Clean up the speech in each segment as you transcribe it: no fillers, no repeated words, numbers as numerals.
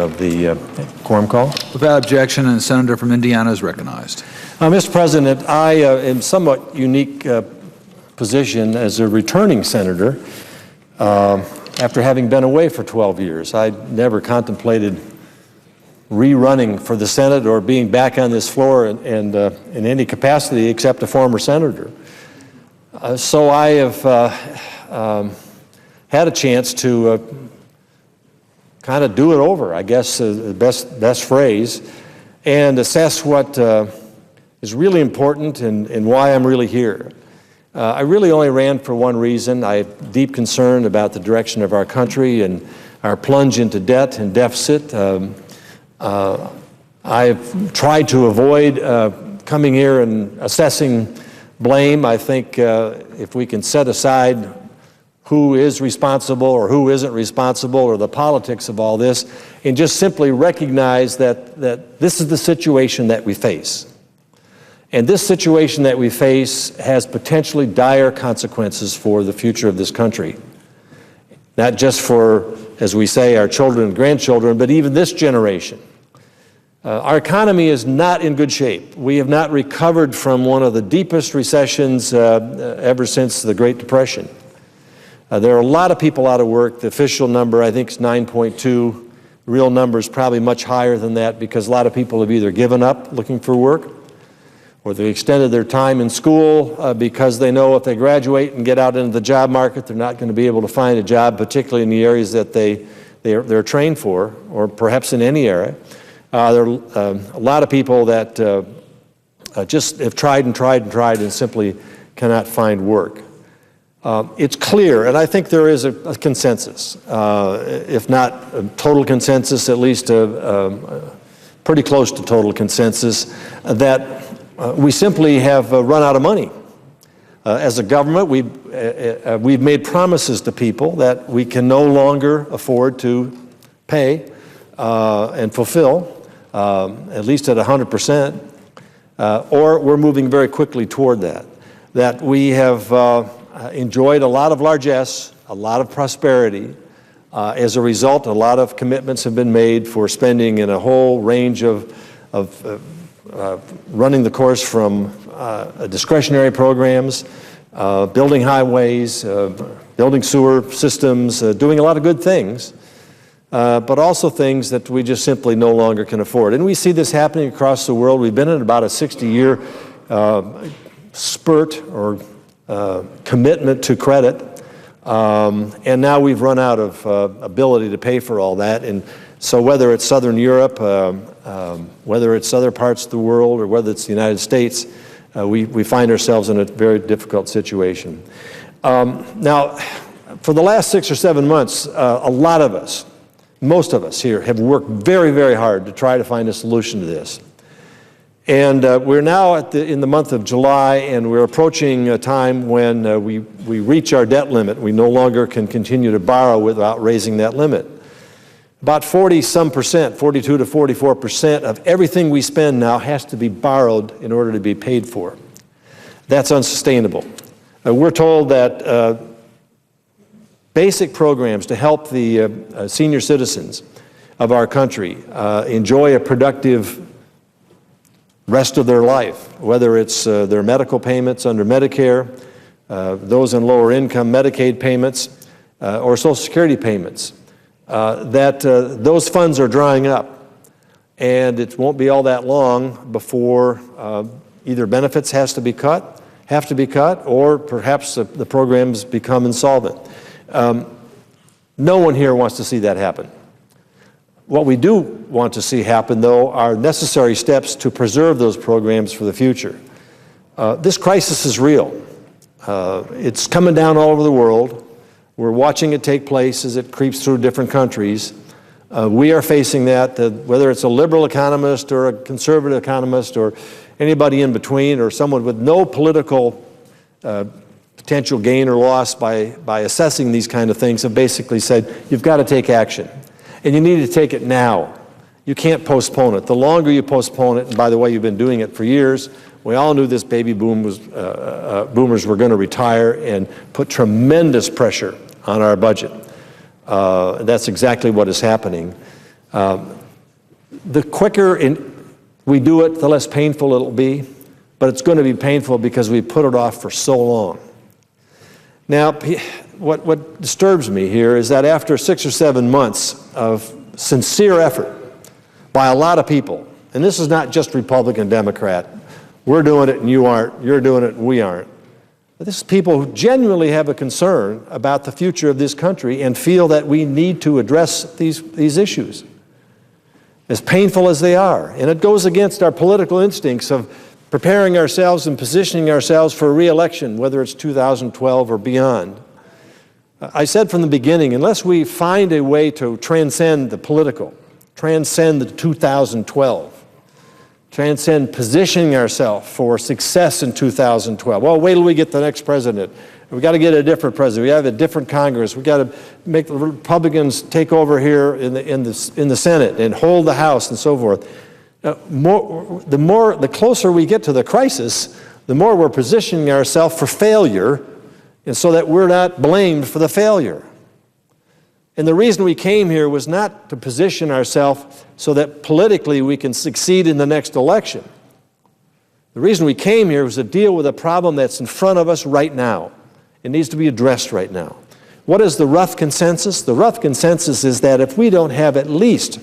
of the quorum call. Without objection, and the senator from Indiana is recognized. Mr. President, I am somewhat unique position as a returning senator after having been away for 12 years. I never contemplated rerunning for the Senate or being back on this floor and in any capacity except a former senator. So I have had a chance to kind of do it over, I guess, the best phrase, and assess what is really important and why I'm really here. I really only ran for one reason. I have deep concern about the direction of our country and our plunge into debt and deficit. I've tried to avoid coming here and assessing blame. I think if we can set aside who is responsible or who isn't responsible or the politics of all this and just simply recognize that this is the situation that we face. And this situation that we face has potentially dire consequences for the future of this country. Not just for, as we say, our children and grandchildren, but even this generation. Our economy is not in good shape. We have not recovered from one of the deepest recessions ever since the Great Depression. There are a lot of people out of work. The official number, I think, is 9.2. The real number is probably much higher than that because a lot of people have either given up looking for work or they extended their time in school because they know if they graduate and get out into the job market, they're not going to be able to find a job, particularly in the areas that they're trained for, or perhaps in any area. There are a lot of people that just have tried and simply cannot find work. It's clear, and I think there is a consensus, if not a total consensus, at least pretty close to total consensus, that we simply have run out of money. As a government, we've made promises to people that we can no longer afford to pay and fulfill, at least at 100%, or we're moving very quickly toward that. That we have enjoyed a lot of largesse, a lot of prosperity. As a result, a lot of commitments have been made for spending in a whole range of running the course from discretionary programs, building highways, building sewer systems, doing a lot of good things, but also things that we just simply no longer can afford. And we see this happening across the world. We've been in about a 60-year spurt or commitment to credit, and now we've run out of ability to pay for all that. And so whether it's Southern Europe, whether it's other parts of the world, or whether it's the United States, we find ourselves in a very difficult situation. Now, for the last 6 or 7 months, a lot of us, most of us here, have worked very, very hard to try to find a solution to this. And we're now in the month of July, and we're approaching a time when we reach our debt limit. We no longer can continue to borrow without raising that limit. About 40-some%, 42 to 44% of everything we spend now has to be borrowed in order to be paid for. That's unsustainable. We're told that basic programs to help the senior citizens of our country enjoy a productive rest of their life, whether it's their medical payments under Medicare, those in lower income Medicaid payments, or Social Security payments, that those funds are drying up. And it won't be all that long before either benefits have to be cut, or perhaps the programs become insolvent. No one here wants to see that happen. What we do want to see happen, though, are necessary steps to preserve those programs for the future. This crisis is real. It's coming down all over the world. We're watching it take place as it creeps through different countries. We are facing that, whether it's a liberal economist or a conservative economist or anybody in between or someone with no political potential gain or loss by assessing these kind of things, have basically said, you've got to take action. And you need to take it now. You can't postpone it. The longer you postpone it, and by the way, you've been doing it for years, we all knew this baby boom boomers were going to retire and put tremendous pressure on our budget. That's exactly what is happening. The quicker we do it, the less painful it'll be, but it's going to be painful because we put it off for so long. Now, what disturbs me here is that after 6 or 7 months of sincere effort by a lot of people, and this is not just Republican, Democrat, we're doing it and you aren't, you're doing it and we aren't. But this is people who genuinely have a concern about the future of this country and feel that we need to address these issues, as painful as they are. And it goes against our political instincts of preparing ourselves and positioning ourselves for re-election, whether it's 2012 or beyond. I said from the beginning, unless we find a way to transcend the political, transcend the 2012, transcend positioning ourselves for success in 2012. Well, wait till we get the next president. We've got to get a different president. We have a different Congress. We've got to make the Republicans take over here in the Senate and hold the House and so forth. The closer we get to the crisis, the more we're positioning ourselves for failure, and so that we're not blamed for the failure. And the reason we came here was not to position ourselves so that politically we can succeed in the next election. The reason we came here was to deal with a problem that's in front of us right now. It needs to be addressed right now. What is the rough consensus? The rough consensus is that if we don't have at least,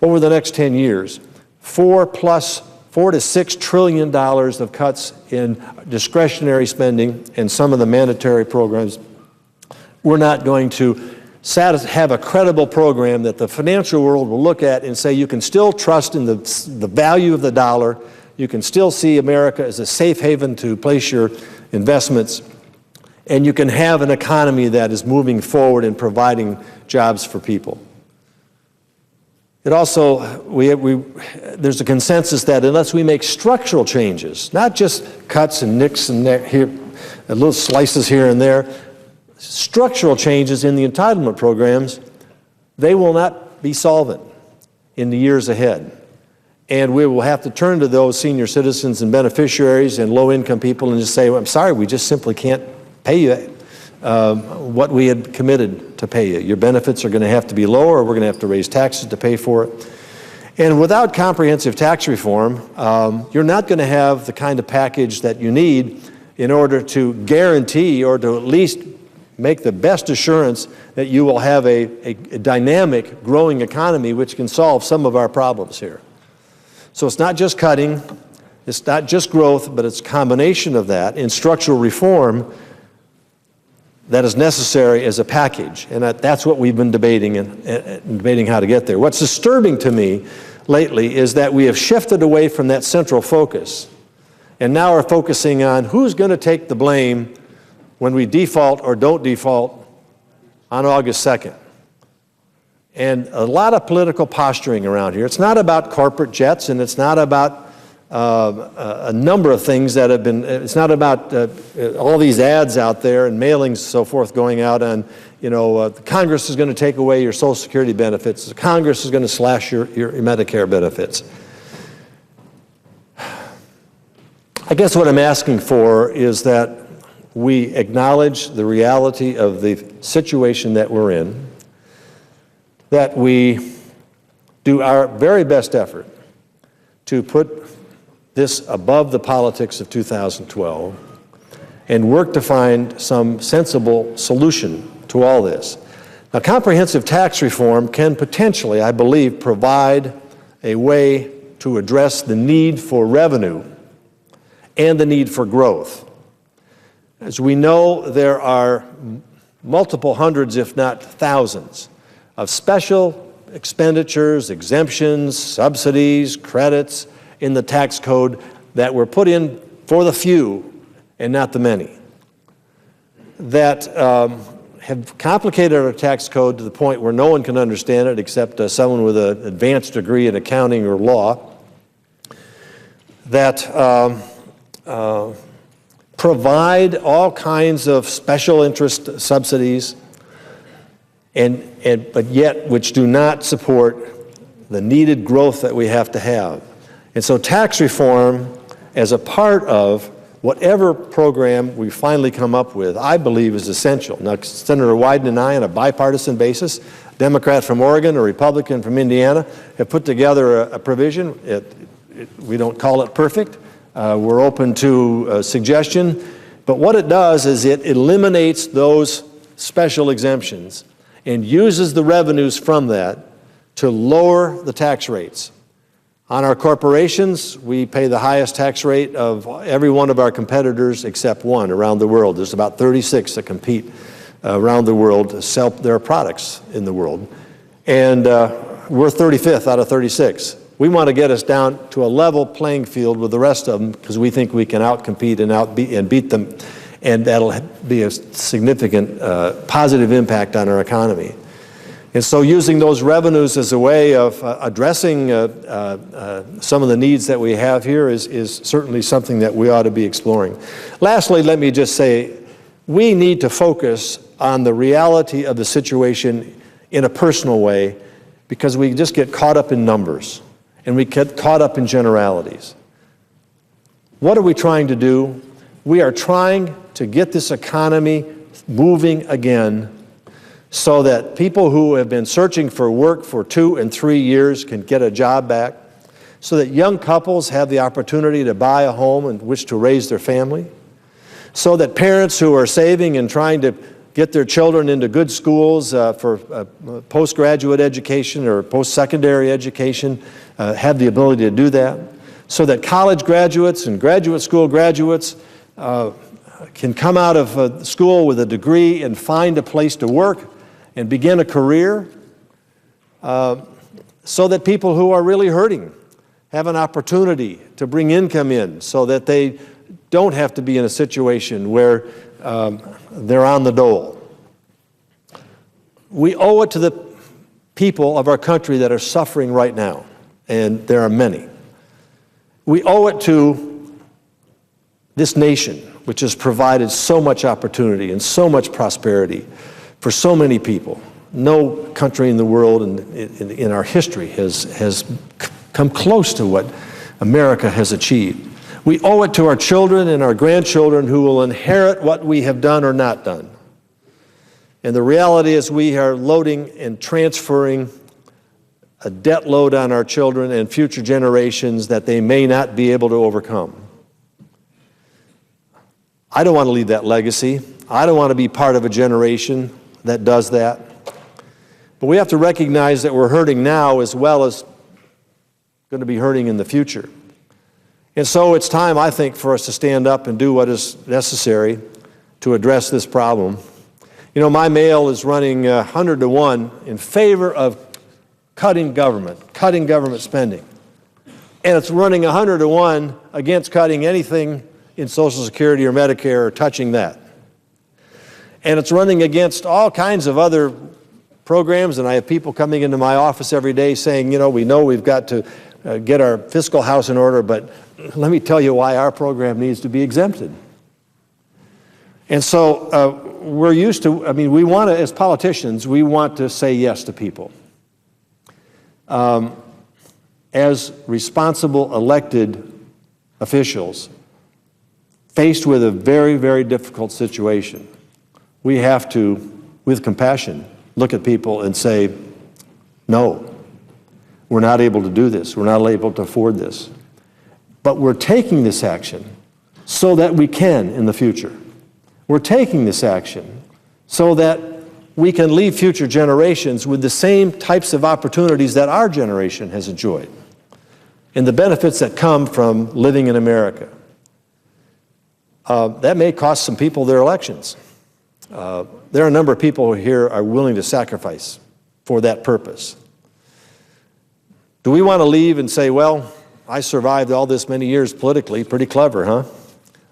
over the next 10 years, $4 to $6 trillion of cuts in discretionary spending and some of the mandatory programs, we're not going to have a credible program that the financial world will look at and say you can still trust in the value of the dollar, you can still see America as a safe haven to place your investments, and you can have an economy that is moving forward and providing jobs for people. It also, there's a consensus that unless we make structural changes, not just cuts and nicks and here, little slices here and there, structural changes in the entitlement programs, they will not be solvent in the years ahead. And we will have to turn to those senior citizens and beneficiaries and low-income people and just say, well, I'm sorry, we just simply can't pay you what we had committed to pay you. Your benefits are going to have to be lower, or we're going to have to raise taxes to pay for it. And without comprehensive tax reform, you're not going to have the kind of package that you need in order to guarantee or to at least make the best assurance that you will have a dynamic, growing economy which can solve some of our problems here. So it's not just cutting, it's not just growth, but it's a combination of that in structural reform that is necessary as a package. And that's what we've been debating and debating how to get there. What's disturbing to me lately is that we have shifted away from that central focus and now are focusing on who's going to take the blame when we default or don't default on August 2nd. And a lot of political posturing around here. It's not about corporate jets, and it's not about a number of things that have been, it's not about all these ads out there and mailings and so forth going out on, Congress is going to take away your Social Security benefits. Congress is going to slash your Medicare benefits. I guess what I'm asking for is that we acknowledge the reality of the situation that we're in, that we do our very best effort to put this above the politics of 2012 and work to find some sensible solution to all this. Now, comprehensive tax reform can potentially, I believe, provide a way to address the need for revenue and the need for growth. As we know, there are multiple hundreds, if not thousands, of special expenditures, exemptions, subsidies, credits in the tax code that were put in for the few and not the many, that have complicated our tax code to the point where no one can understand it except someone with an advanced degree in accounting or law, that provide all kinds of special interest subsidies, but yet which do not support the needed growth that we have to have. And so tax reform, as a part of whatever program we finally come up with, I believe is essential. Now, Senator Wyden and I, on a bipartisan basis, Democrat from Oregon, a Republican from Indiana, have put together a provision. We don't call it perfect. We're open to suggestion. But what it does is it eliminates those special exemptions and uses the revenues from that to lower the tax rates. On our corporations, we pay the highest tax rate of every one of our competitors except one around the world. There's about 36 that compete around the world to sell their products in the world. And we're 35th out of 36. We want to get us down to a level playing field with the rest of them because we think we can outcompete and beat them, and that'll be a significant positive impact on our economy. And so using those revenues as a way of addressing some of the needs that we have here is certainly something that we ought to be exploring. Lastly, let me just say, we need to focus on the reality of the situation in a personal way because we just get caught up in numbers and we get caught up in generalities. What are we trying to do? We are trying to get this economy moving again so that people who have been searching for work for 2 and 3 years can get a job back, so that young couples have the opportunity to buy a home in which to raise their family, so that parents who are saving and trying to get their children into good schools for postgraduate education or post-secondary education have the ability to do that, so that college graduates and graduate school graduates can come out of school with a degree and find a place to work and begin a career, so that people who are really hurting have an opportunity to bring income in so that they don't have to be in a situation where they're on the dole. We owe it to the people of our country that are suffering right now, and there are many. We owe it to this nation, which has provided so much opportunity and so much prosperity for so many people. No country in the world in our history has come close to what America has achieved. We owe it to our children and our grandchildren who will inherit what we have done or not done. And the reality is we are loading and transferring a debt load on our children and future generations that they may not be able to overcome. I don't want to leave that legacy. I don't want to be part of a generation that does that. But we have to recognize that we're hurting now as well as going to be hurting in the future. And so it's time, I think, for us to stand up and do what is necessary to address this problem. You know, my mail is running 100 to 1 in favor of cutting government spending. And it's running 100 to 1 against cutting anything in Social Security or Medicare or touching that. And it's running against all kinds of other programs, and I have people coming into my office every day saying, you know we've got to get our fiscal house in order, but let me tell you why our program needs to be exempted. And so we're used to, we want to, as politicians, we want to say yes to people. As responsible elected officials, faced with a very, very difficult situation, we have to, with compassion, look at people and say, no, we're not able to do this. We're not able to afford this. But we're taking this action so that we can in the future. We're taking this action so that we can leave future generations with the same types of opportunities that our generation has enjoyed and the benefits that come from living in America. That may cost some people their elections. There are a number of people here are willing to sacrifice for that purpose. Do we want to leave and say, well, I survived all this many years politically, pretty clever, huh?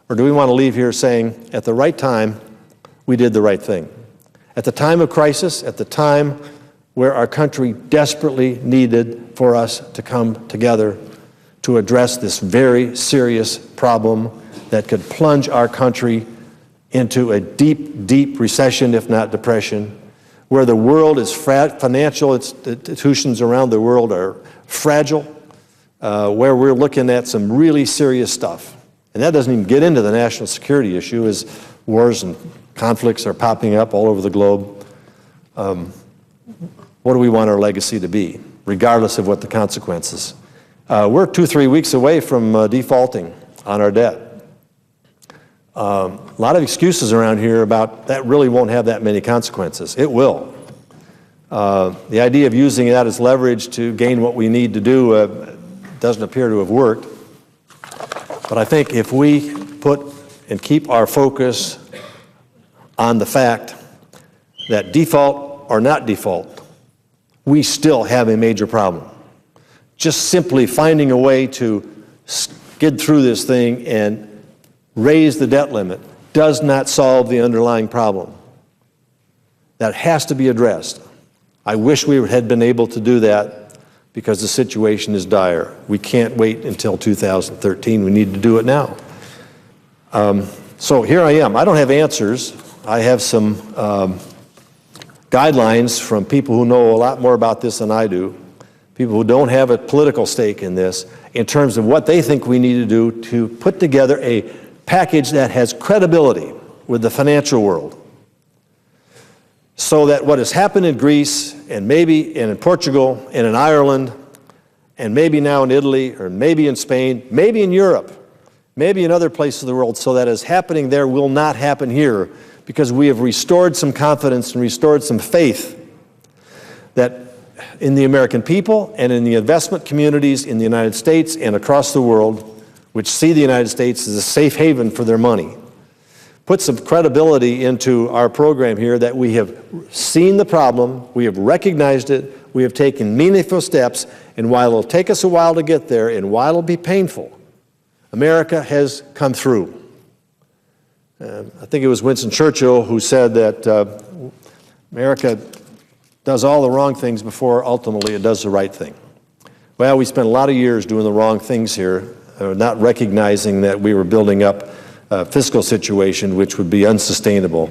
Or do we want to leave here saying, at the right time, we did the right thing? At the time of crisis, at the time where our country desperately needed for us to come together to address this very serious problem that could plunge our country into a deep, deep recession, if not depression, where the world is financial institutions around the world are fragile, where we're looking at some really serious stuff. And that doesn't even get into the national security issue as wars and conflicts are popping up all over the globe. what do we want our legacy to be, regardless of what the consequences. We're 2-3 weeks away from defaulting on our debt. A lot of excuses around here about that really won't have that many consequences. It will. The idea of using that as leverage to gain what we need to do doesn't appear to have worked. But I think if we put and keep our focus on the fact that default or not default, we still have a major problem. Just simply finding a way to skid through this thing and raise the debt limit does not solve the underlying problem. That has to be addressed. I wish we had been able to do that because the situation is dire. We can't wait until 2013. We need to do it now. So here I am. I don't have answers. I have some guidelines from people who know a lot more about this than I do, people who don't have a political stake in this, in terms of what they think we need to do to put together a package that has credibility with the financial world, so that what has happened in Greece and maybe in Portugal and in Ireland and maybe now in Italy or maybe in Spain, maybe in Europe, maybe in other places of the world, so that is happening there will not happen here, because we have restored some confidence and restored some faith that in the American people and in the investment communities in the United States and across the world, which see the United States as a safe haven for their money. Put some credibility into our program here that we have seen the problem, we have recognized it, we have taken meaningful steps, and while it'll take us a while to get there and while it'll be painful, America has come through. I think it was Winston Churchill who said that America does all the wrong things before ultimately it does the right thing. Well, we spent a lot of years doing the wrong things here, not recognizing that we were building up a fiscal situation which would be unsustainable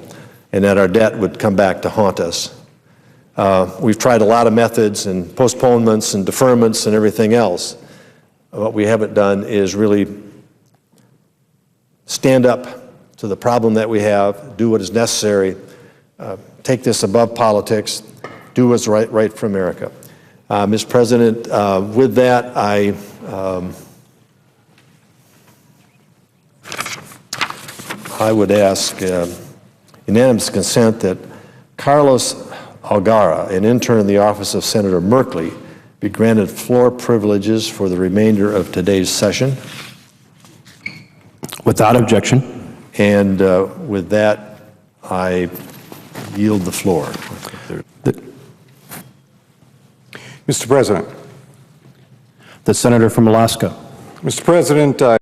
and that our debt would come back to haunt us. We've tried a lot of methods and postponements and deferments and everything else. What we haven't done is really stand up to the problem that we have, do what is necessary, take this above politics, do what's right for America. Mr. President, with that, I would ask unanimous consent that Carlos Algara, an intern in the office of Senator Merkley, be granted floor privileges for the remainder of today's session. Without objection. And with that, I yield the floor. Mr. President. The senator from Alaska. Mr. President, I